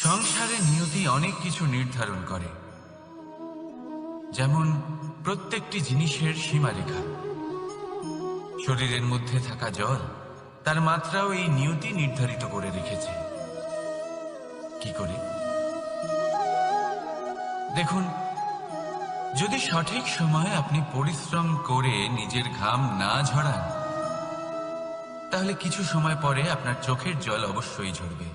সংসারে নিয়তি অনেক কিছু নির্ধারণ করে, যেমন প্রত্যেকটি জিনিসের সীমারেখা। শরীরের মধ্যে থাকা জল, তার মাত্রাও এই নিয়তি নির্ধারিত করে রেখেছে। কি করে? দেখুন, যদি সঠিক সময়ে আপনি পরিশ্রম করে নিজের ঘাম না ঝরান, তাহলে কিছু সময় পরে আপনার চোখের জল অবশ্যই ঝরবে।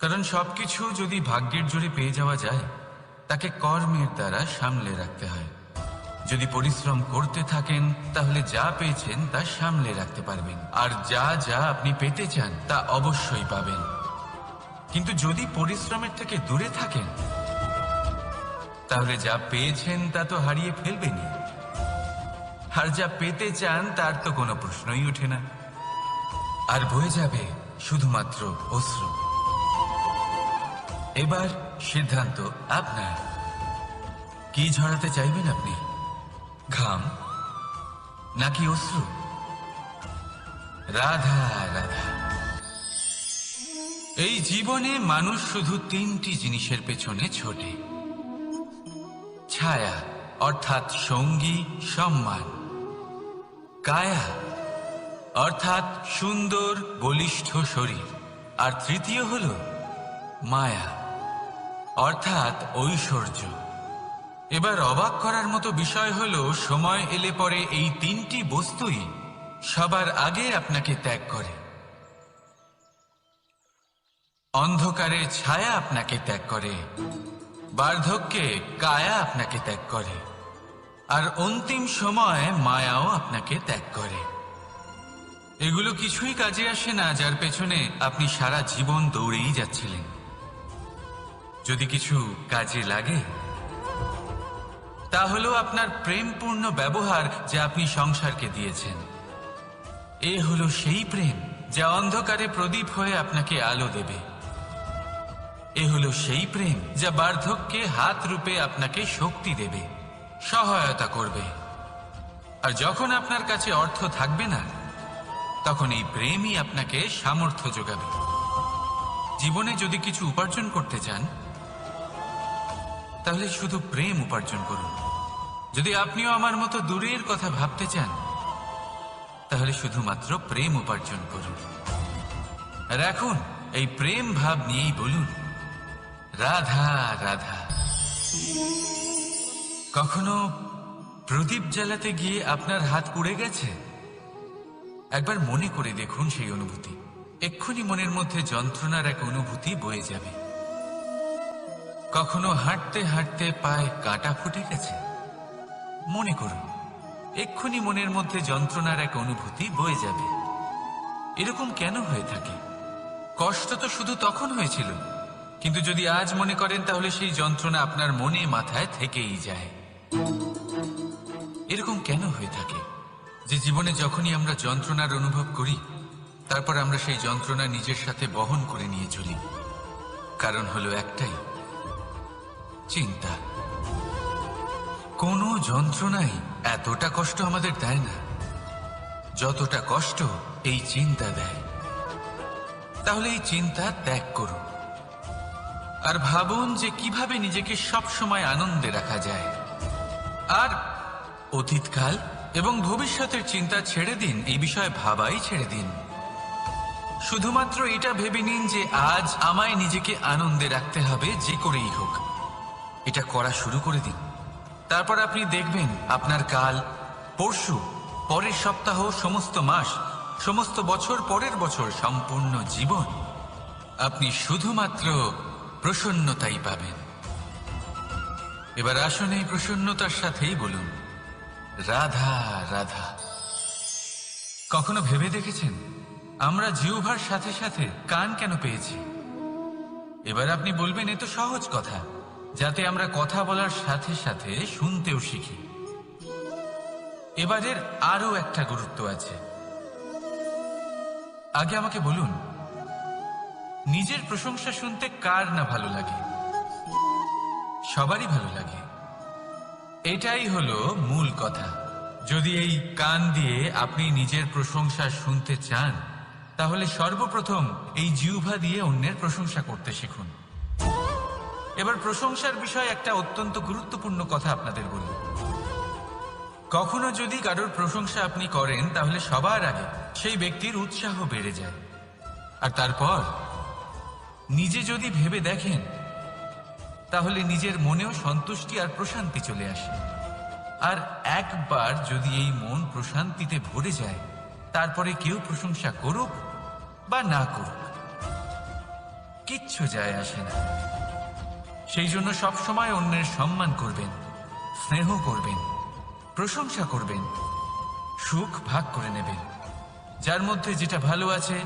কারণ সবকিছু যদি ভাগ্যের জোরে পেয়ে যাওয়া যায়, তাকে কর্মের দ্বারা সামলে রাখতে হয়। যদি পরিশ্রম করতে থাকেন, তাহলে যা পেয়েছেন তা সামলে রাখতে পারবেন, আর যা যা আপনি পেতে চান তা অবশ্যই পাবেন। কিন্তু যদি পরিশ্রমের থেকে দূরে থাকেন, তাহলে যা পেয়েছেন তা তো হারিয়ে ফেলবেনই, আর যা পেতে চান তার তো কোনো প্রশ্নই ওঠে না, আর বয়ে যাবে শুধুমাত্র অশ্রু। এবার সিদ্ধান্ত আপনার। কি ঝরাতে চাইবেন আপনি? ঘাম নাকি অশ্রু? রাধা রাধা। এই জীবনে মানুষ শুধু তিনটি জিনিসের পেছনে ছোটে: ছায়া অর্থাৎ সঙ্গী সম্মান, কায়া অর্থাৎ সুন্দর বলিষ্ঠ শরীর, আর তৃতীয় হল মায়া অর্থাৎ ঐশ্বর্য। এবার অবাক করার মতো বিষয় হলো, সময় এলে পরে এই তিনটি বস্তুই সবার আগে আপনাকে ত্যাগ করে। অন্ধকারে ছায়া আপনাকে ত্যাগ করে, বার্ধক্যে কায়া আপনাকে ত্যাগ করে, আর অন্তিম সময়ে মায়াও আপনাকে ত্যাগ করে। এগুলো কিছুই কাজে আসে না যার পেছনে আপনি সারা জীবন দৌড়েই যাচ্ছিলেন। যদি কিছু কাজে লাগে, তা হলো আপনার প্রেমপূর্ণ ব্যবহার যা আপনি সংসারকে দিয়েছেন। এ হলো সেই প্রেম যা অন্ধকারে প্রদীপ হয়ে আপনাকে আলো দেবে। এ হলো সেই প্রেম যা বার্ধক্যে হাত রূপে আপনাকে শক্তি দেবে, সহায়তা করবে। আর যখন আপনার কাছে অর্থ থাকবে না, তখন এই প্রেমই আপনাকে সামর্থ্য যোগাবে। জীবনে যদি কিছু উপার্জন করতে চান, তাহলে শুধু প্রেম উপার্জন করুন। যদি আপনিও আমার মতো দূরের কথা ভাবতে চান, তাহলে শুধুমাত্র প্রেম উপার্জন করুন। আর এখন এই প্রেম ভাব নিয়েই বলুন, রাধা রাধা। কখনো প্রদীপ জ্বালাতে গিয়ে আপনার হাত পুড়ে গেছে? একবার মনে করে দেখুন সেই অনুভূতি। এক্ষুনি মনের মধ্যে যন্ত্রণার এক অনুভূতি বয়ে যাবে। কখনো হাঁটতে হাঁটতে পায়ে কাঁটা ফুটে গেছে? মনে করুন, এক্ষুনি মনের মধ্যে যন্ত্রণার এক অনুভূতি বয়ে যাবে। এরকম কেন হয়ে থাকে? কষ্ট তো শুধু তখন হয়েছিল, কিন্তু যদি আজ মনে করেন, তাহলে সেই যন্ত্রণা আপনার মনে মাথায় থেকেই যায়। এরকম কেন হয়ে থাকে যে জীবনে যখনই আমরা যন্ত্রণার অনুভব করি, তারপর আমরা সেই যন্ত্রণা নিজের সাথে বহন করে নিয়ে চলি? কারণ হলো একটাই, চিন্তা। কোনো যন্ত্রণাই এতটা কষ্ট আমাদের দেয় না যতটা কষ্ট এই চিন্তা দেয়। তাহলে এই চিন্তা ত্যাগ করুন, আর ভাবুন যে কিভাবে নিজেকে সব সময় আনন্দে রাখা যায়। আর অতীতকাল এবং ভবিষ্যতের চিন্তা ছেড়ে দিন, এই বিষয়ে ভাবাই ছেড়ে দিন। শুধুমাত্র এটা ভেবে নিন যে আজ আমায় নিজেকে আনন্দে রাখতে হবে, যে করেই হোক। এটা করা শুরু করে দিন। তারপর আপনি দেখবেন আপনার কাল, পরশু, পরের সপ্তাহ, সমস্ত মাস, সমস্ত বছর, পরের বছর, সম্পূর্ণ জীবন আপনি শুধুমাত্র প্রসন্নতাই পাবেন। এবার আসুন এই প্রসন্নতার সাথেই বলুন, রাধা রাধা। কখনো ভেবে দেখেছেন আমরা জিহ্বার সাথে সাথে কান কেন পেয়েছি? এবার আপনি বলবেন, এ তো সহজ কথা, যাতে আমরা কথা বলার সাথে সাথে শুনতেও শিখি। এবারের আরো একটা গুরুত্ব আছে। আগে আমাকে বলুন, নিজের প্রশংসা শুনতে কার না ভালো লাগে? সবারই ভালো লাগে। এটাই হলো মূল কথা। যদি এই কান দিয়ে আপনি নিজের প্রশংসা শুনতে চান, তাহলে সর্বপ্রথম এই জিহ্বা দিয়ে অন্যের প্রশংসা করতে শিখুন। এবার প্রশংসার বিষয়ে একটা অত্যন্ত গুরুত্বপূর্ণ কথা আপনাদের বলি। কখনো যদি কারোর প্রশংসা আপনি করেন তাহলে সবার আগে সেই ব্যক্তির উৎসাহ বেড়ে যায়, আর তারপর নিজে যদি ভেবে দেখেন তাহলে নিজের মনেও সন্তুষ্টি আর প্রশান্তি চলে আসে। আর একবার যদি এই মন প্রশান্তিতে ভরে যায়, তারপরে কেউ প্রশংসা করুক বা না করুক কিচ্ছু যায় আসে না। সেই জন্য সবসময় অন্যের সম্মান করবেন, স্নেহ করবেন, প্রশংসা করবেন, সুখ ভাগ করে নেবেন। যার মধ্যে যেটা ভালো আছে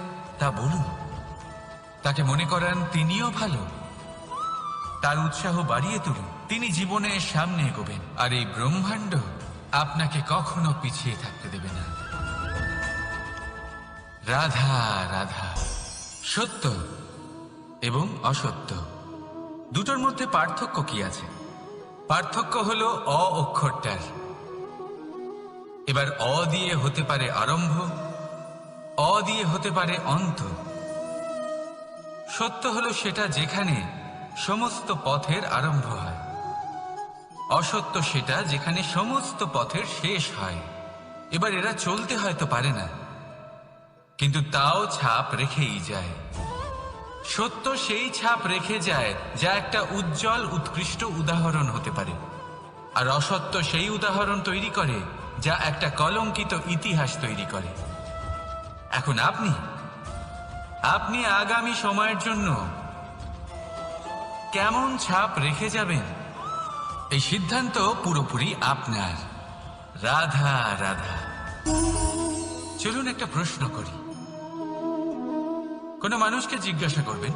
তা বলুন, তাকে মনে করান তিনিও ভালো, তার উৎসাহ বাড়িয়ে তুলুন। তিনি জীবনে সামনে এগোবেন, আর এই ব্রহ্মাণ্ড আপনাকে কখনো পিছিয়ে থাকতে দেবে না। রাধা রাধা। সত্য এবং অসত্য দুটোর মধ্যে পার্থক্য কি আছে? পার্থক্য হলো অ অক্ষরটার। এবার অ দিয়ে হতে পারে আরম্ভ, অ দিয়ে হতে পারে অন্ত। সত্য হলো সেটা যেখানে সমস্ত পথের আরম্ভ হয়, অসত্য সেটা যেখানে সমস্ত পথের শেষ হয়। এবার এরা চলতে হয়তো পারে না, কিন্তু তাও ছাপ রেখেই যায়। সত্য সেই ছাপ রেখে যায় যা একটা উজ্জ্বল উৎকৃষ্ট উদাহরণ হতে পারে, আর অসত্য সেই উদাহরণ তৈরি করে যা একটা কলঙ্কিত ইতিহাস তৈরি করে। এখন আপনি আগামী সময়ের জন্য কেমন ছাপ রেখে যাবেন, এই সিদ্ধান্ত পুরোপুরি আপনার। রাধা রাধা। চলুন একটা প্রশ্ন করি। কোনো মানুষকে জিজ্ঞাসা করবেন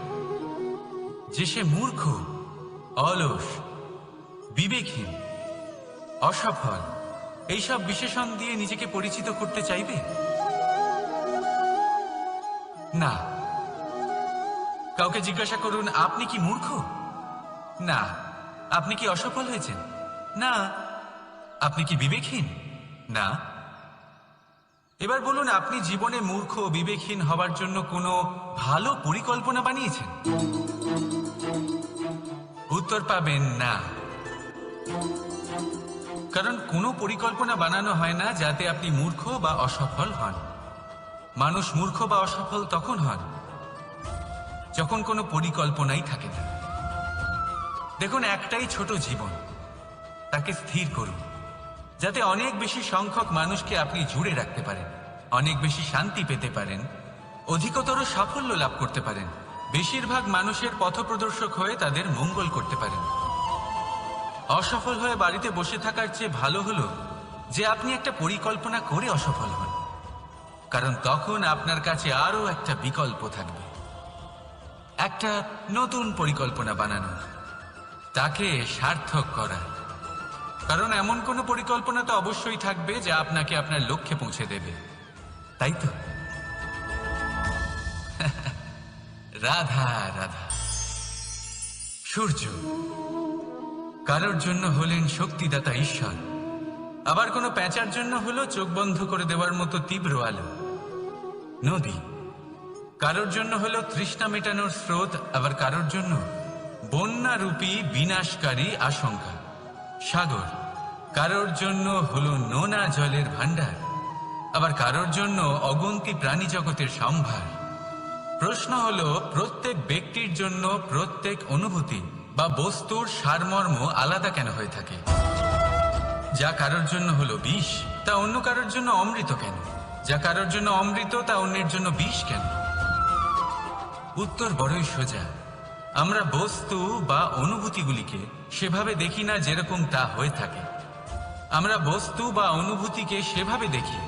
যে সে মূর্খ, অলস, বিবেকহীন, অসফল, এইসব বিশেষণ দিয়ে নিজেকে পরিচিত করতে চাইবে? না। কাউকে জিজ্ঞাসা করুন আপনি কি মূর্খ? না। আপনি কি অসফল হয়েছেন? না। আপনি কি বিবেকহীন? না। এবার বলুন আপনি জীবনে মূর্খ ও বিবেকহীন হবার জন্য কোনো ভালো পরিকল্পনা বানিয়েছেন? উত্তর পাবেন না। কারণ কোনো পরিকল্পনা বানানো হয় না যাতে আপনি মূর্খ বা অসফল হন। মানুষ মূর্খ বা অসফল তখন হন যখন কোনো পরিকল্পনাই থাকে না। দেখুন, একটাই ছোট জীবন, তাকে স্থির করুন যাতে অনেক বেশি সংখ্যক মানুষকে আপনি জুড়ে রাখতে পারেন, অনেক বেশি শান্তি পেতে পারেন, অধিকতর সাফল্য লাভ করতে পারেন, বেশিরভাগ মানুষের পথপ্রদর্শক হয়ে তাদের মঙ্গল করতে পারেন। অসফল হয়ে বাড়িতে বসে থাকার চেয়ে ভালো হলো যে আপনি একটা পরিকল্পনা করে অসফল হন, কারণ তখন আপনার কাছে আরো একটা বিকল্প থাকবে, একটা নতুন পরিকল্পনা বানানোর, তাকে সার্থক করা। কারণ এমন কোনো পরিকল্পনা তো অবশ্যই থাকবে যা আপনাকে আপনার লক্ষ্যে পৌঁছে দেবে, তাই তো? রাধা রাধা। সূর্য কারোর জন্য হলেন শক্তিদাতা ঈশ্বর, আবার কোনো প্যাঁচার জন্য হলো চোখ বন্ধ করে দেওয়ার মতো তীব্র আলো। নদী কারোর জন্য হলো তৃষ্ণা মেটানোর স্রোত, আবার কারোর জন্য বন্যারূপী বিনাশকারী আশঙ্কা। সাগর কারোর জন্য হলো নোনা জলের ভান্ডার, আবার কারোর জন্য অগন্তি প্রাণী জগতের সম্ভার। প্রশ্ন হলো প্রত্যেক ব্যক্তির জন্য প্রত্যেক অনুভূতি বা বস্তুর সারমর্ম আলাদা কেন হয়ে থাকে? যা কারোর জন্য হলো বিষ, তা অন্য কারোর জন্য অমৃত কেন? যা কারোর জন্য অমৃত, তা অন্যের জন্য বিষ কেন? উত্তর বড়ই সোজা। আমরা বস্তু বা অনুভূতিগুলিকে সেভাবে দেখি না যেরকম তা হয়ে থাকে। আমরা বস্তু বা অনুভূতিকে সেভাবে দেখি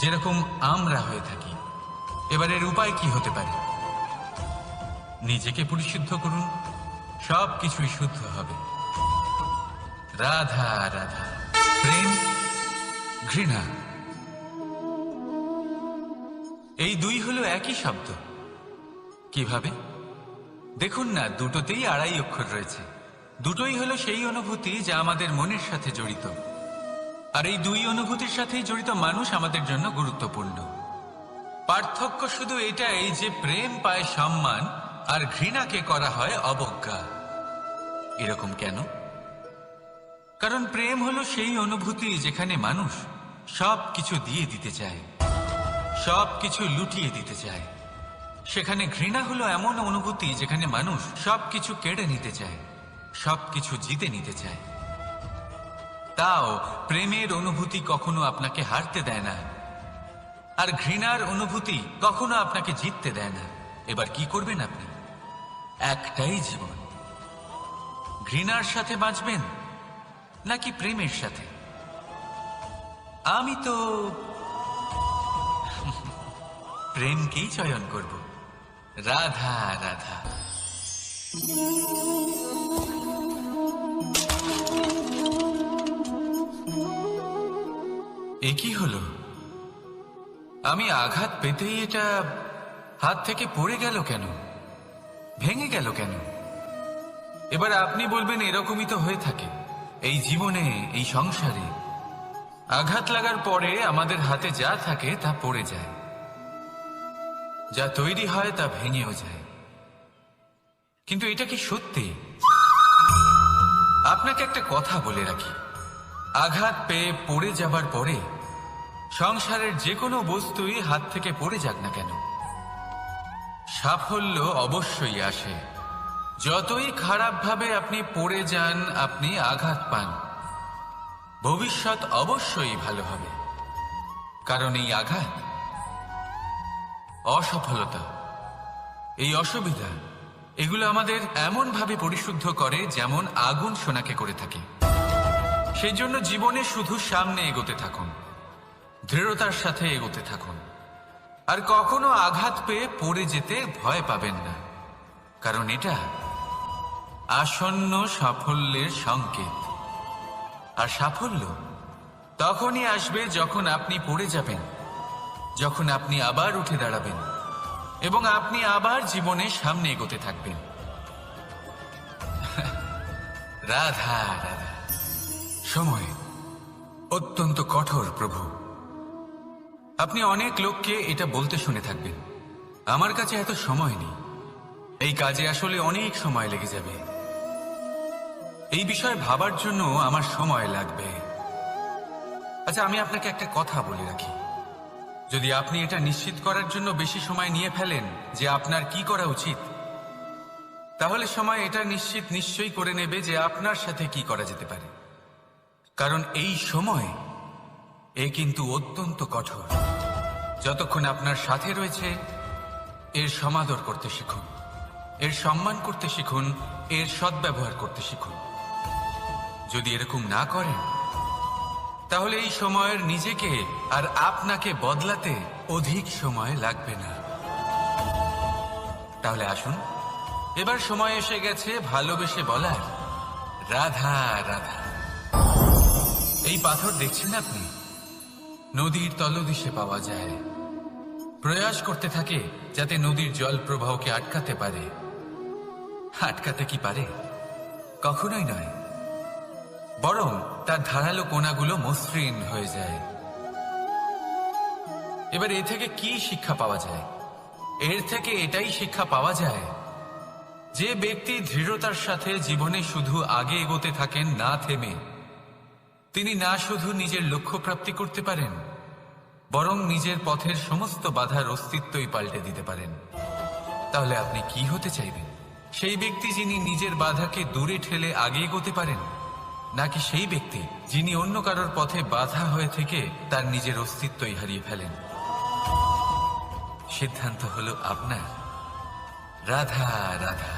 যেরকম আমরা হয়ে থাকি। এবারের উপায় কি হতে পারে? নিজেকে পরিশুদ্ধ করুন, সব কিছুই শুদ্ধ হবে। রাধা রাধা। প্রেম, ঘৃণা, এই দুই হলো একই শব্দ। কিভাবে? দেখুন না, দুটোতেই আড়াই অক্ষর রয়েছে। দুটোই হলো সেই অনুভূতি যা আমাদের মনের সাথে জড়িত, আর এই দুই অনুভূতির সাথেই জড়িত মানুষ আমাদের জন্য গুরুত্বপূর্ণ। পার্থক্য শুধু এটাই যে প্রেম পায় সম্মান আর ঘৃণাকে করা হয় অবজ্ঞা। এরকম কেন? কারণ প্রেম হলো সেই অনুভূতি যেখানে মানুষ সব কিছু দিয়ে দিতে চায়, সব কিছু লুটিয়ে দিতে চায়। সেখানে ঘৃণা হলো এমন অনুভূতি যেখানে মানুষ সবকিছু কেড়ে নিতে চায়, সবকিছু জিতে নিতে চায়। তাও প্রেমের অনুভূতি কখনো আপনাকে হারতে দেয় না, আর ঘৃণার অনুভূতি কখনো আপনাকে জিততে দেয় না। এবার কি করবেন আপনি? একটাই জীবন, ঘৃণার সাথে বাঁচবেন নাকি প্রেমের সাথে? আমি তো প্রেমকেই চয়ন করব। রাধা রাধা। এ কি হলো? আমি আঘাত পেতেই এটা হাত থেকে পড়ে গেল কেন, ভেঙে গেল কেন? এবার আপনি বলবেন এরকমই তো হয়ে থাকে এই জীবনে, এই সংসারে। আঘাত লাগার পরে আমাদের হাতে যা থাকে তা পড়ে যায়, যা তৈরি হয় তা ভেঙেও যায়। কিন্তু এটা কি সত্যি? আপনাকে একটা কথা বলে রাখি, আঘাত পেয়ে পড়ে যাবার পরে সংসারের যে কোনো বস্তুই হাত থেকে পড়ে যাক না কেন, সাফল্য অবশ্যই আসে। যতই খারাপভাবে আপনি পড়ে যান, আপনি আঘাত পান, ভবিষ্যৎ অবশ্যই ভালো হবে। কারণ এই আঘাত, অসফলতা, এই অসুবিধা, এগুলো আমাদের এমন ভাবে পরিশুদ্ধ করে যেমন আগুন সোনাকে করে থাকে। সেই জন্য জীবনে শুধু সামনে এগোতে থাকুন, দৃঢ়তার সাথে এগোতে থাকুন, আর কখনো আঘাত পেয়ে পড়ে যেতে ভয় পাবেন না। কারণ এটা আসন্ন সাফল্যের সংকেত। আর সাফল্য তখনই আসবে যখন আপনি পড়ে যাবেন, যখন আপনি আবার উঠে দাঁড়াবেন এবং আপনি আবার জীবনে সামনে এগোতে থাকবেন। রাধা রাধা। সময় অত্যন্ত কঠোর প্রভু। আপনি অনেক লোককে এটা বলতে শুনে থাকবেন, আমার কাছে এত সময় নেই, এই কাজে আসলে অনেক সময় লেগে যাবে, এই বিষয়ে ভাবার জন্য আমার সময় লাগবে। আচ্ছা, আমি আপনাকে একটা কথা বলে রাখি, যদি আপনি এটা নিশ্চিত করার জন্য বেশি সময় নিয়ে ফেলেন যে আপনার কি করা উচিত, তাহলে সময় এটা নিশ্চয়ই করে নেবে যে আপনার সাথে কি করা যেতে পারে। কারণ এই সময় এ কিন্তু অত্যন্ত কঠোর। যতক্ষণ আপনার সাথে রয়েছে এর সমাদর করতে শিখুন, এর সম্মান করতে শিখুন, এর সদ্ব্যবহার করতে শিখুন। যদি এরকম না করেন তাহলে এই সময়ের নিজেকে আর আপনাকে বদলাতে অধিক সময় লাগবে না। তাহলে আসুন, এবার সময় এসে গেছে ভালোবেসে বলার রাধা রাধা। এই পাথর দেখছেন আপনি, নদীর তলদেশে পাওয়া যায়। প্রয়াস করতে থাকে যাতে নদীর জল প্রবাহকে আটকাতে পারে। আটকাতে কি পারে? কখনোই নয়, বরং তার ধারালো কোণাগুলো মসৃণ হয়ে যায়। এবার এ থেকে কি শিক্ষা পাওয়া যায়? এর থেকে এটাই শিক্ষা পাওয়া যায় যে ব্যক্তি দৃঢ়তার সাথে জীবনে শুধু আগে এগোতে থাকেন না থেমে, তিনি না শুধু নিজের লক্ষ্য প্রাপ্তি করতে পারেন, বরং নিজের পথের সমস্ত বাধার অস্তিত্বই পাল্টে দিতে পারেন। তাহলে আপনি কি হতে চাইবেন? সেই ব্যক্তি যিনি নিজের বাধাকে দূরে ঠেলে আগে এগোতে পারেন, নাকি সেই ব্যক্তি যিনি অন্য কারোর পথে বাধা হয়ে থেকে তার নিজের অস্তিত্বই হারিয়ে ফেলেন? সিদ্ধান্ত হলো আপনার। রাধা রাধা।